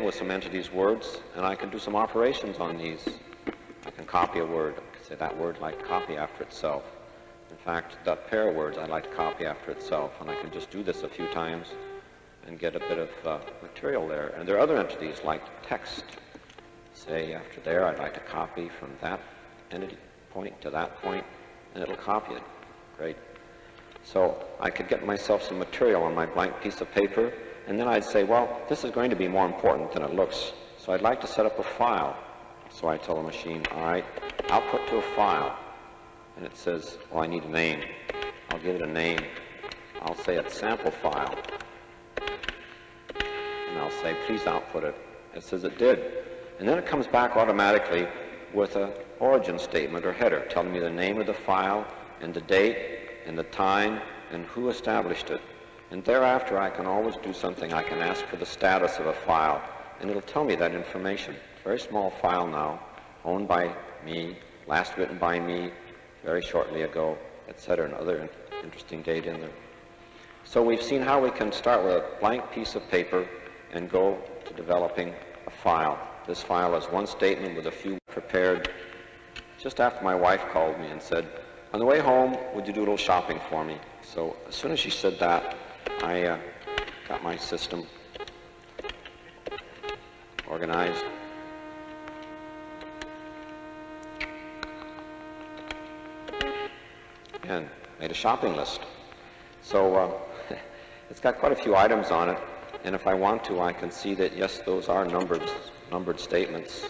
with some entities' words, and I can do some operations on these. I can copy a word. I can say that word like copy after itself. In fact, that pair of words I'd like to copy after itself, and I can just do this a few times and get a bit of material there. And there are other entities like text. Say after there, I'd like to copy from that entity point to that point, and it'll copy it. Great. So I could get myself some material on my blank piece of paper, and then I'd say, well, this is going to be more important than it looks. So I'd like to set up a file. So I tell the machine, all right, output to a file. And it says, well, I need a name. I'll give it a name. I'll say it's sample file. And I'll say, please output it. It says it did. And then it comes back automatically with an origin statement or header telling me the name of the file and the date and the time and who established it. And thereafter I can always do something. I can ask for the status of a file, and it'll tell me that information. Very small file now, owned by me, last written by me very shortly ago, etc., and other interesting data in there. So we've seen how we can start with a blank piece of paper and go to developing a file. This file is one statement with a few prepared just after my wife called me and said, on the way home, would you do a little shopping for me? So as soon as she said that, I got my system organized. And made a shopping list. So it's got quite a few items on it, and if I want to, I can see that, yes, those are numbered statements.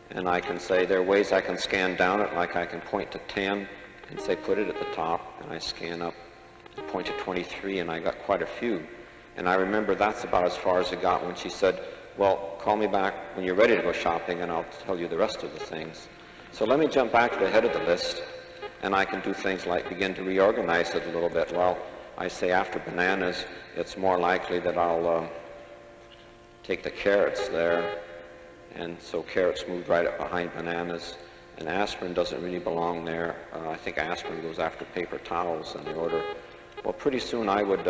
And I can say there are ways I can scan down it, like I can point to 10 and say put it at the top, and I scan up and point to 23, and I got quite a few. And I remember that's about as far as it got when she said, well, call me back when you're ready to go shopping and I'll tell you the rest of the things. So let me jump back to the head of the list, and I can do things like begin to reorganize it a little bit. Well, I say after bananas, it's more likely that I'll take the carrots there, and so carrots moved right up behind bananas, and aspirin doesn't really belong there. I think aspirin goes after paper towels in the order. Well, pretty soon I would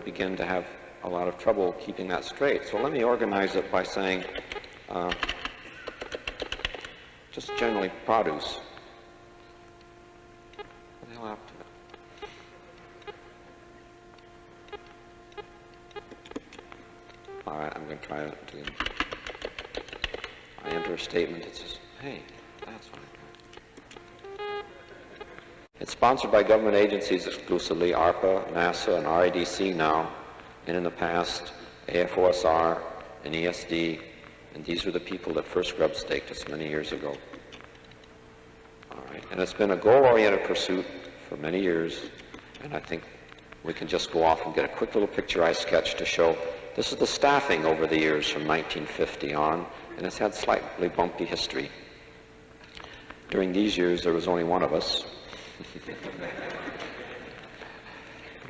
begin to have a lot of trouble keeping that straight. So let me organize it by saying just generally produce. What the hell happened to it? All right, I'm going to try it again. I enter a statement that says, hey, that's what I got. It's sponsored by government agencies exclusively, ARPA, NASA, and RADC now, and in the past, AFOSR and ESD, and these were the people that first grub staked us many years ago. All right, and it's been a goal-oriented pursuit for many years, and I think we can just go off and get a quick little picture I sketched to show this is the staffing over the years from 1950 on, and it's had slightly bumpy history. During these years, there was only one of us.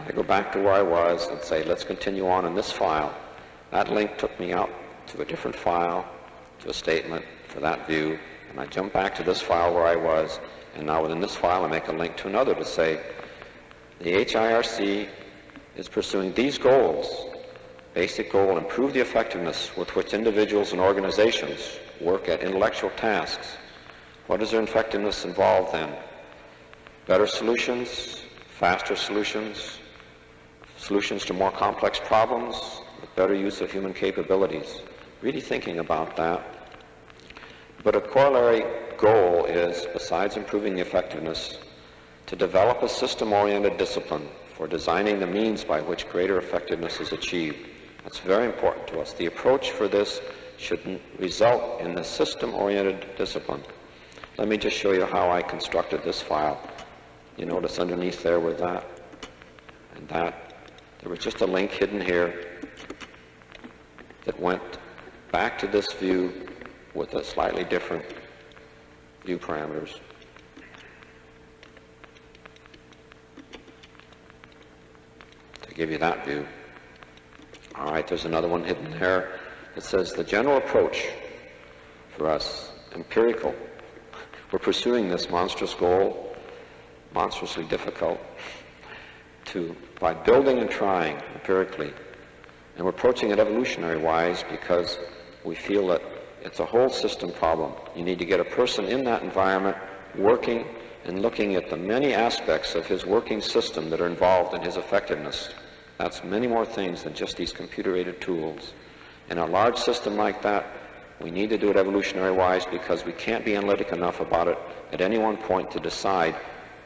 I go back to where I was and say, let's continue on in this file. That link took me out to a different file, to a statement for that view, and I jump back to this file where I was, and now within this file I make a link to another to say, the HIRC is pursuing these goals. Basic goal, improve the effectiveness with which individuals and organizations work at intellectual tasks. What does their effectiveness involve then? Better solutions, faster solutions, solutions to more complex problems, with better use of human capabilities. Really thinking about that. But a corollary goal is, besides improving the effectiveness, to develop a system-oriented discipline for designing the means by which greater effectiveness is achieved. That's very important to us. The approach for this should result in the system-oriented discipline. Let me just show you how I constructed this file. You notice underneath there with that and that, there was just a link hidden here that went back to this view with a slightly different view parameters. To give you that view. All right, there's another one hidden there. It says the general approach for us, empirical. We're pursuing this monstrous goal, monstrously difficult, by building and trying empirically And we're approaching it evolutionary-wise because we feel that it's a whole system problem. You need to get a person in that environment working and looking at the many aspects of his working system that are involved in his effectiveness. That's many more things than just these computer-aided tools. In a large system like that, we need to do it evolutionary-wise because we can't be analytic enough about it at any one point to decide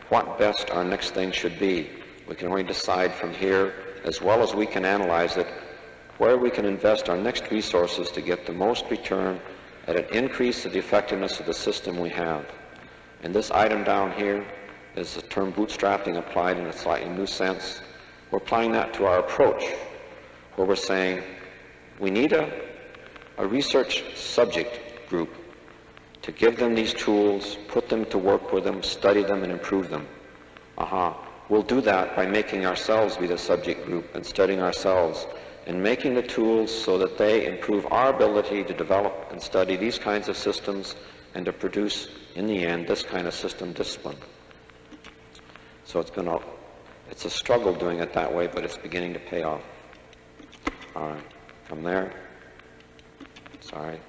what best our next thing should be. We can only decide from here, as well as we can analyze it, where we can invest our next resources to get the most return at an increase of the effectiveness of the system we have. And this item down here is the term bootstrapping applied in a slightly new sense. We're applying that to our approach, where we're saying we need a research subject group to give them these tools, put them to work with them, study them, and improve them. We'll do that by making ourselves be the subject group and studying ourselves and making the tools so that they improve our ability to develop and study these kinds of systems and to produce, in the end, this kind of system discipline. So it's a struggle doing it that way, but it's beginning to pay off. All right, from there, sorry.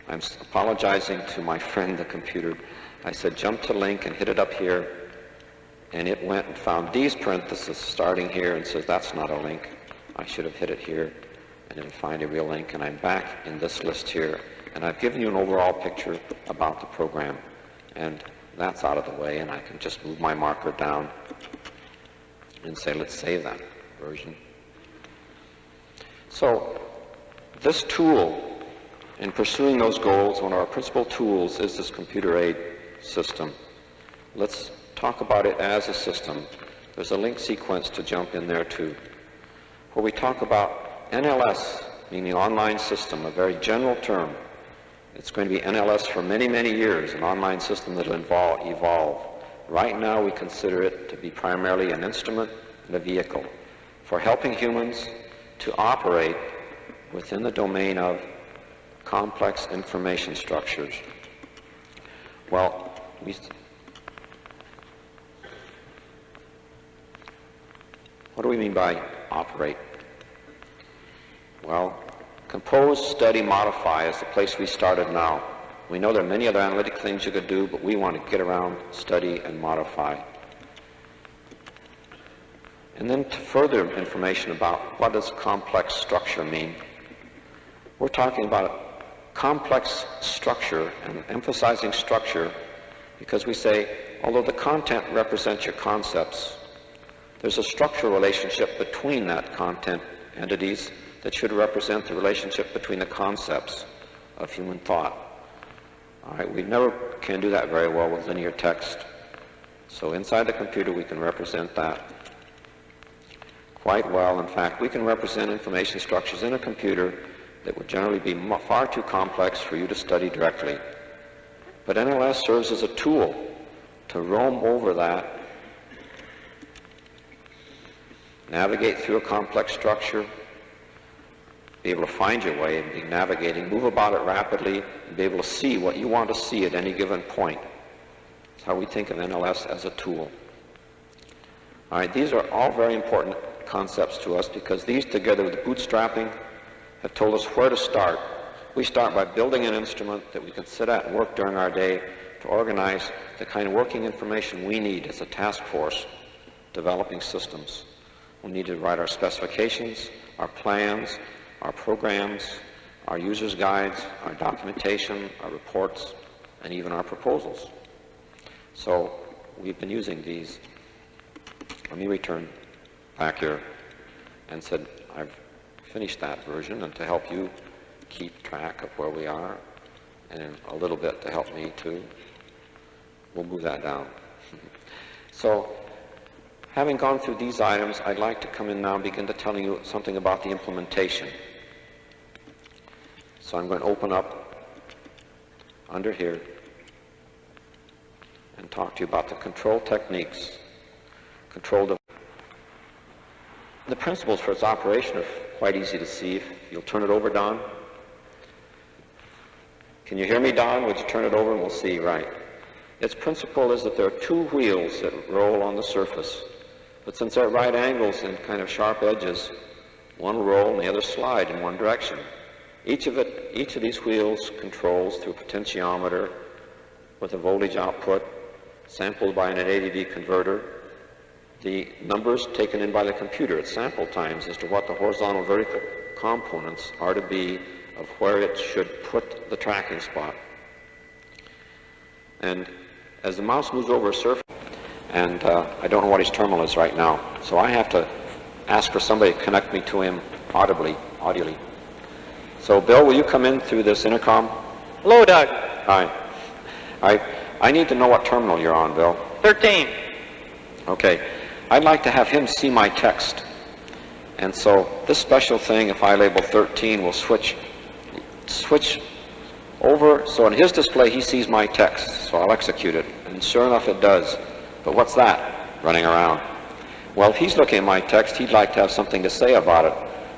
I'm apologizing to my friend, the computer. I said jump to link and hit it up here, and it went and found these parentheses starting here and says that's not a link. I should have hit it here, and it'll find a real link, and I'm back in this list here. And I've given you an overall picture about the program, and that's out of the way, and I can just move my marker down and say, let's save that version. So this tool, in pursuing those goals, one of our principal tools is this computer aid system. Let's talk about it as a system. There's a link sequence to jump in there too, where we talk about NLS, meaning online system, a very general term. It's going to be NLS for many, many years, an online system that will evolve. Right now we consider it to be primarily an instrument and a vehicle for helping humans to operate within the domain of complex information structures. Well, what do we mean by operate? Well, compose, study, modify is the place we started now. We know there are many other analytic things you could do, but we want to get around, study, and modify. And then further information about what does complex structure mean. We're talking about complex structure and emphasizing structure because we say, although the content represents your concepts, there's a structural relationship between that content entities that should represent the relationship between the concepts of human thought. All right, we never can do that very well with linear text. So inside the computer we can represent that quite well. In fact, we can represent information structures in a computer that would generally be far too complex for you to study directly. But NLS serves as a tool to roam over that, navigate through a complex structure, be able to find your way and be navigating, move about it rapidly, and be able to see what you want to see at any given point. That's how we think of NLS as a tool. All right, these are all very important concepts to us because these, together with bootstrapping, have told us where to start. We start by building an instrument that we can sit at and work during our day to organize the kind of working information we need as a task force developing systems. We need to write our specifications, our plans, our programs, our users' guides, our documentation, our reports, and even our proposals. So we've been using these. Let me return back here and said I've finished that version, and to help you keep track of where we are, and a little bit to help me too, we'll move that down. So having gone through these items, I'd like to come in now and begin to telling you something about the implementation. So I'm going to open up under here and talk to you about the control techniques. The principles for its operation are quite easy to see. If you'll turn it over, Don. Can you hear me, Don? Would you turn it over and we'll see, right. Its principle is that there are two wheels that roll on the surface. But since they're at right angles and kind of sharp edges, One roll and the other slide in one direction. Each of these wheels controls through a potentiometer with a voltage output sampled by an 880V converter. The numbers taken in by the computer at sample times as to what the horizontal vertical components are to be of where it should put the tracking spot. And as the mouse moves over a surface, and I don't know what his terminal is right now, so I have to ask for somebody to connect me to him audibly. So Bill, will you come in through this intercom? Hello, Doug. Hi. I need to know what terminal you're on, Bill. 13. Okay. I'd like to have him see my text. And so this special thing, if I label 13, will switch over. So in his display, he sees my text. So I'll execute it. And sure enough, it does. But what's that running around? Well, if he's looking at my text, he'd like to have something to say about it.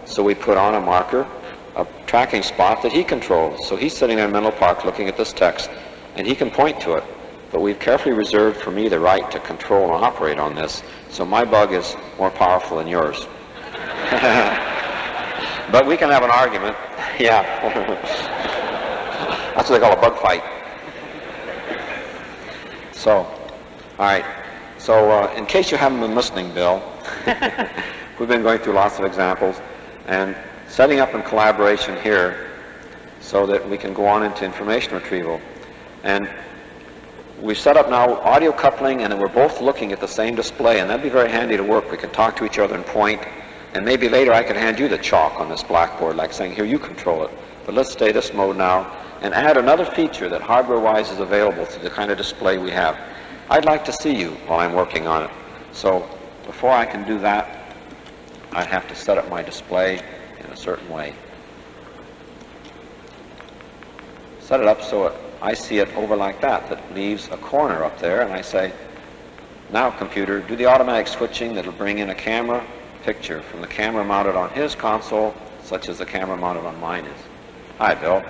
So we put on a marker, a tracking spot that he controls. So he's sitting there in Menlo Park looking at this text, and he can point to it. But we've carefully reserved for me the right to control and operate on this, so my bug is more powerful than yours. But we can have an argument. Yeah. That's what they call a bug fight. So, all right. So in case you haven't been listening, Bill, we've been going through lots of examples and setting up in collaboration here so that we can go on into information retrieval. And we've set up now audio coupling, and then we're both looking at the same display, and that'd be very handy to work. We can talk to each other and point, and maybe later I can hand you the chalk on this blackboard, like saying, here, you control it. But let's stay this mode now and add another feature that hardware-wise is available to the kind of display we have. I'd like to see you while I'm working on it. So before I can do that, I'd have to set up my display in a certain way. Set it up so I see it over like that. That leaves a corner up there, and I say, now computer, do the automatic switching that'll bring in a camera picture from the camera mounted on his console, such as the camera mounted on mine is. Hi, Bill.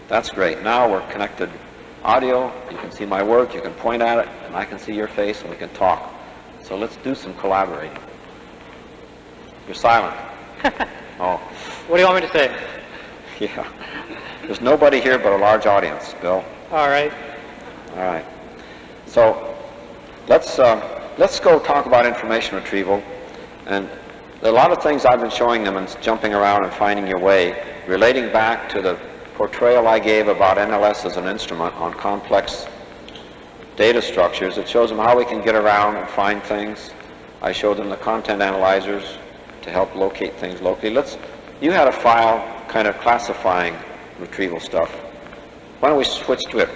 That's great. Now we're connected audio. You can see my work, you can point at it, and I can see your face, and we can talk. So let's do some collaborating. You're silent. Oh. What do you want me to say? Yeah. There's nobody here but a large audience, Bill. All right. All right. So let's go talk about information retrieval. And there are a lot of things I've been showing them and jumping around and finding your way, relating back to the portrayal I gave about NLS as an instrument on complex data structures. It shows them how we can get around and find things. I showed them the content analyzers to help locate things locally. You had a file kind of classifying retrieval stuff. Why don't we switch to it?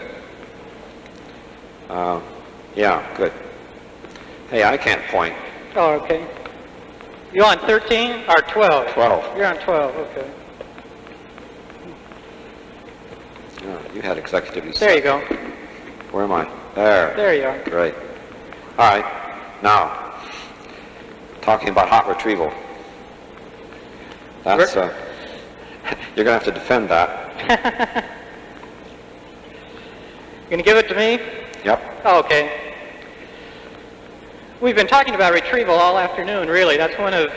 Yeah, good. Hey, I can't point. Oh, okay. You on 13 or 12? 12. You're on 12, okay. You had executive. There you go. Where am I? There. There you are. Great. All right. Now, talking about hot retrieval. That's you're going to have to defend that. You going to give it to me? Yep. Oh, okay. We've been talking about retrieval all afternoon, really. That's one of